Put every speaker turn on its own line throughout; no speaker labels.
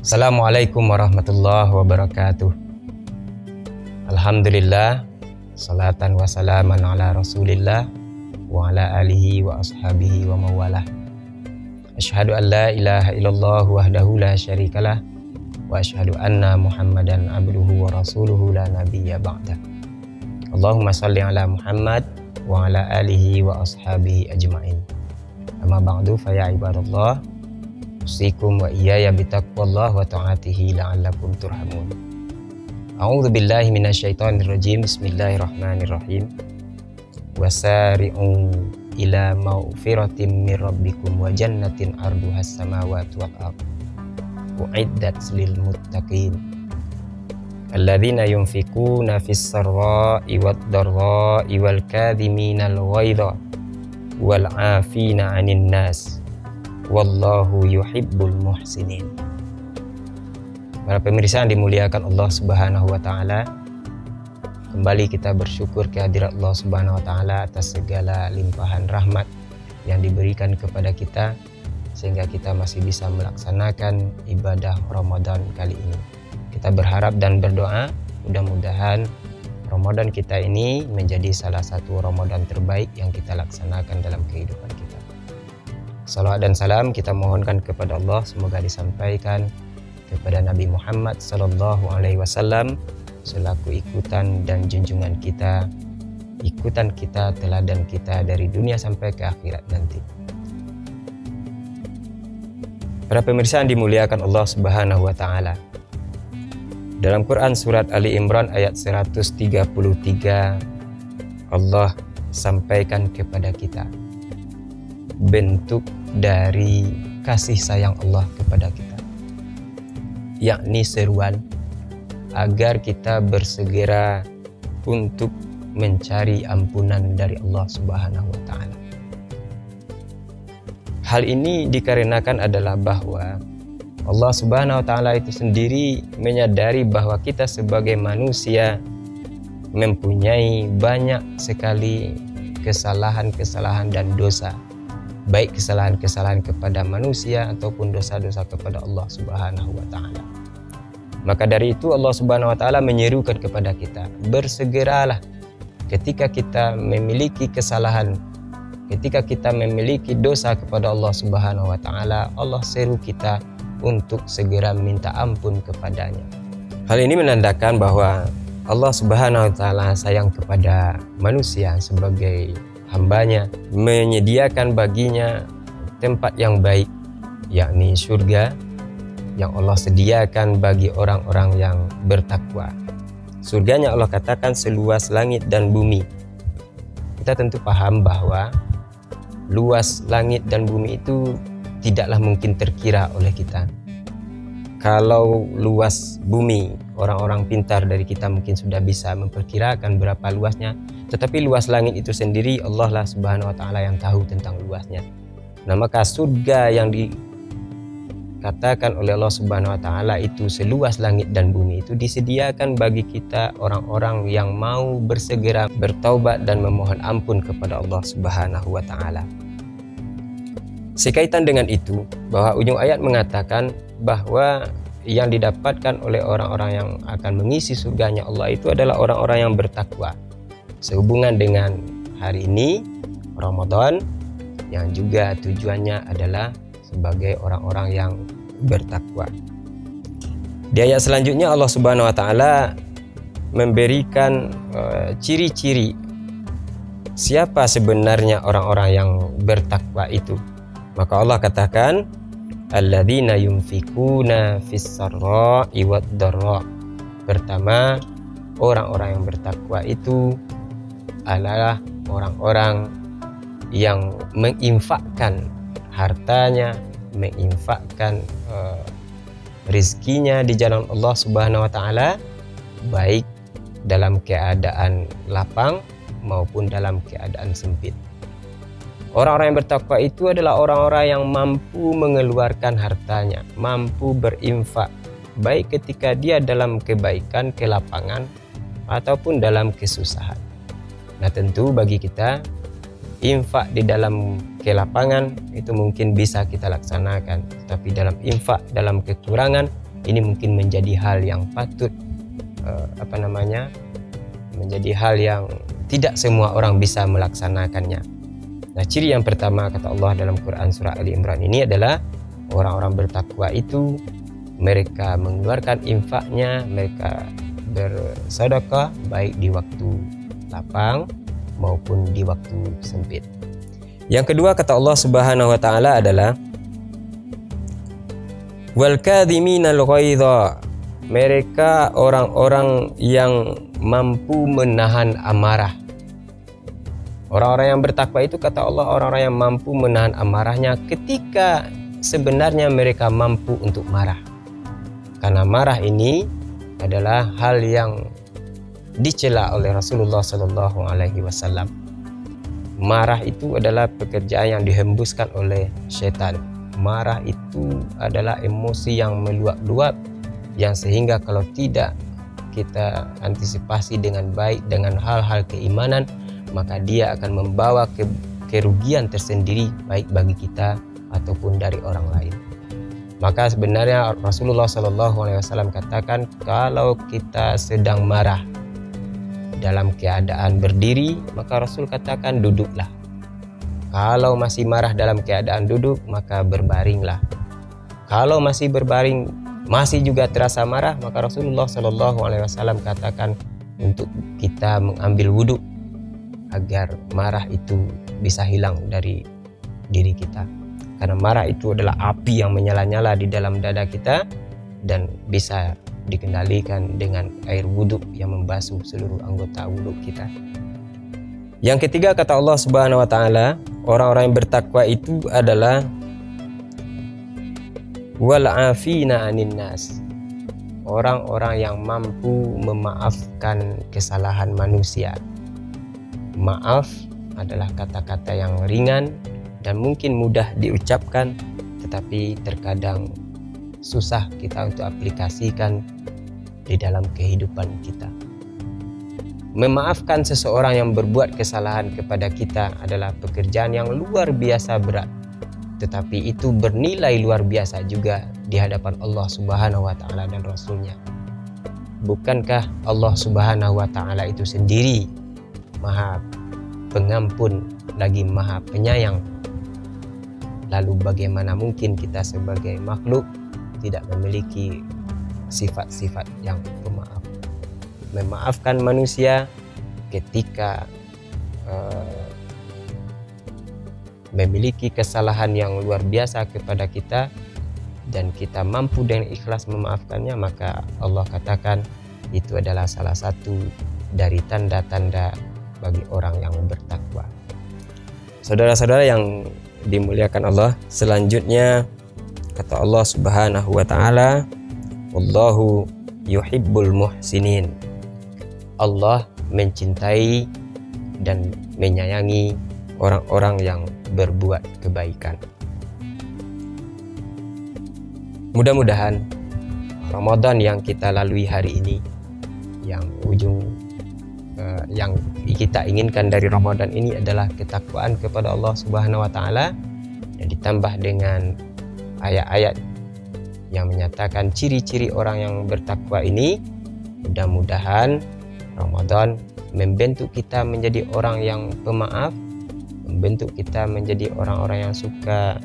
Assalamualaikum warahmatullahi wabarakatuh. Alhamdulillah, salatan wa salaman ala rasulillah wa ala alihi wa ashabihi wa mawalah. Asyhadu an la ilaha illallah wahdahu la syarikalah wa asyhadu anna muhammadan abduhu wa rasuluhu la nabiyya ba'dah. Allahumma salli ala Muhammad wa ala alihi wa ashabihi ajma'in. Amma ba'du fa ya ibadallah, usikum wa iyaya bitaqwallah wa ta'atihi la'allakum turhamun. A'udzu billahi minasyaitonir rajim. Bismillahirrahmanirrahim. Wasari'u ila maghfiratin mir rabbikum wa jannatin 'arduhas samawati wal ardh u'iddat lil muttaqin alladzina yunfikuna fis sarra'i wad dharra'i wal kadhiminal ghaidha wal 'afina 'anil nas wallahu yuhibbul muhsinin. Para pemirsa yang dimuliakan Allah Subhanahu wa taala, kembali kita bersyukur kehadirat Allah Subhanahu wa taala atas segala limpahan rahmat yang diberikan kepada kita sehingga kita masih bisa melaksanakan ibadah Ramadan kali ini. Kita berharap dan berdoa mudah-mudahan Ramadan kita ini menjadi salah satu Ramadan terbaik yang kita laksanakan dalam kehidupan kita. Salawat dan salam kita mohonkan kepada Allah semoga disampaikan kepada Nabi Muhammad sallallahu alaihi wasallam selaku ikutan dan junjungan kita, ikutan kita, teladan kita dari dunia sampai ke akhirat nanti. Para pemirsa yang dimuliakan Allah Subhanahu wa taala, dalam Quran surat Ali Imran ayat 133 Allah sampaikan kepada kita bentuk dari kasih sayang Allah kepada kita, yakni seruan agar kita bersegera untuk mencari ampunan dari Allah Subhanahu wa taala. Hal ini dikarenakan adalah bahwa Allah Subhanahu wa taala itu sendiri menyadari bahwa kita sebagai manusia mempunyai banyak sekali kesalahan-kesalahan dan dosa, baik kesalahan-kesalahan kepada manusia ataupun dosa-dosa kepada Allah Subhanahu wa taala. Maka dari itu Allah Subhanahu wa taala menyerukan kepada kita, bersegeralah ketika kita memiliki kesalahan, ketika kita memiliki dosa kepada Allah Subhanahu wa taala, Allah seru kita untuk segera minta ampun kepadanya. Hal ini menandakan bahwa Allah Subhanahu wa taala sayang kepada manusia sebagai hambanya, menyediakan baginya tempat yang baik, yakni surga yang Allah sediakan bagi orang-orang yang bertakwa. Surganya Allah katakan seluas langit dan bumi. Kita tentu paham bahwa luas langit dan bumi itu tidaklah mungkin terkira oleh kita. Kalau luas bumi, orang-orang pintar dari kita mungkin sudah bisa memperkirakan berapa luasnya, tetapi luas langit itu sendiri Allah lah Subhanahu wa taala yang tahu tentang luasnya. Nah, maka surga yang dikatakan oleh Allah Subhanahu wa taala itu seluas langit dan bumi itu disediakan bagi kita orang-orang yang mau bersegera bertaubat dan memohon ampun kepada Allah Subhanahu wa taala. Sekaitan dengan itu, bahwa ujung ayat mengatakan bahwa yang didapatkan oleh orang-orang yang akan mengisi surganya Allah itu adalah orang-orang yang bertakwa. Sehubungan dengan hari ini Ramadan yang juga tujuannya adalah sebagai orang-orang yang bertakwa. Di ayat selanjutnya Allah Subhanahu wa taala memberikan ciri-ciri siapa sebenarnya orang-orang yang bertakwa itu. Maka Allah katakan alladzina yunfikuna fis sarra'i wad dharra. Pertama, orang-orang yang bertakwa itu adalah orang-orang yang menginfakkan hartanya, menginfakkan rizkinya di jalan Allah Subhanahu wa taala, baik dalam keadaan lapang maupun dalam keadaan sempit. Orang-orang yang bertakwa itu adalah orang-orang yang mampu mengeluarkan hartanya, mampu berinfak, baik ketika dia dalam kebaikan, kelapangan, ataupun dalam kesusahan. Nah, tentu bagi kita infak di dalam kelapangan itu mungkin bisa kita laksanakan, tapi dalam infak dalam kekurangan ini mungkin menjadi hal yang patut menjadi hal yang tidak semua orang bisa melaksanakannya. Nah, ciri yang pertama kata Allah dalam Quran surah Ali Imran ini adalah orang-orang bertakwa itu mereka mengeluarkan infaknya, mereka bersedekah baik di waktu lapang maupun di waktu sempit. Yang kedua kata Allah Subhanahu wa taala adalah wal kadhiminal ghaidha, mereka orang-orang yang mampu menahan amarah. Orang-orang yang bertakwa itu kata Allah orang-orang yang mampu menahan amarahnya ketika sebenarnya mereka mampu untuk marah. Karena marah ini adalah hal yang dicela oleh Rasulullah Sallallahu Alaihi Wasallam. Marah itu adalah pekerjaan yang dihembuskan oleh syaitan. Marah itu adalah emosi yang meluap-luap, yang sehingga kalau tidak kita antisipasi dengan baik dengan hal-hal keimanan, maka dia akan membawa kerugian tersendiri baik bagi kita ataupun dari orang lain. Maka sebenarnya Rasulullah SAW katakan kalau kita sedang marah dalam keadaan berdiri, maka Rasul katakan duduklah. Kalau masih marah dalam keadaan duduk, maka berbaringlah. Kalau masih berbaring masih juga terasa marah, maka Rasulullah SAW katakan untuk kita mengambil wudhu agar marah itu bisa hilang dari diri kita. Karena marah itu adalah api yang menyala-nyala di dalam dada kita dan bisa dikendalikan dengan air wudhu yang membasuh seluruh anggota wudhu kita. Yang ketiga kata Allah Subhanahu wa taala, orang-orang yang bertakwa itu adalah wal afina 'anin nas. Orang-orang yang mampu memaafkan kesalahan manusia. Maaf adalah kata-kata yang ringan dan mungkin mudah diucapkan, tetapi terkadang susah kita untuk aplikasikan di dalam kehidupan kita. Memaafkan seseorang yang berbuat kesalahan kepada kita adalah pekerjaan yang luar biasa berat, tetapi itu bernilai luar biasa juga di hadapan Allah Subhanahu wa taala dan Rasul-Nya. Bukankah Allah Subhanahu wa taala itu sendiri Maha Pengampun lagi Maha Penyayang? Lalu bagaimana mungkin kita sebagai makhluk tidak memiliki sifat-sifat yang pemaaf? Memaafkan manusia ketika memiliki kesalahan yang luar biasa kepada kita dan kita mampu dengan ikhlas memaafkannya, maka Allah katakan itu adalah salah satu dari tanda-tanda bagi orang yang bertakwa. Saudara-saudara yang dimuliakan Allah, selanjutnya kata Allah Subhanahu wa taala, wallahu yuhibbul muhsinin. Allah mencintai dan menyayangi orang-orang yang berbuat kebaikan. Mudah-mudahan Ramadan yang kita lalui hari ini, yang kita inginkan dari Ramadan ini adalah ketakwaan kepada Allah Subhanahu wa taala, dan ditambah dengan ayat-ayat yang menyatakan ciri-ciri orang yang bertakwa ini. Mudah-mudahan Ramadan membentuk kita menjadi orang yang pemaaf, membentuk kita menjadi orang-orang yang suka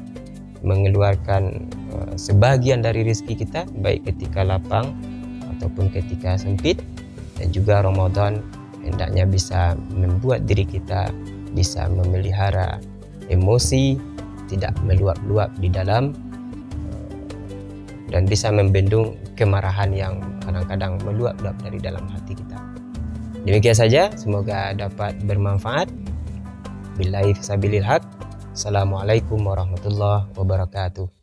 mengeluarkan sebagian dari rezeki kita, baik ketika lapang ataupun ketika sempit. Dan juga Ramadan hendaknya bisa membuat diri kita bisa memelihara emosi, tidak meluap-luap di dalam, dan bisa membendung kemarahan yang kadang-kadang meluap-luap dari dalam hati kita. Demikian saja, semoga dapat bermanfaat. Billahi fisabilil haq. Assalamualaikum warahmatullahi wabarakatuh.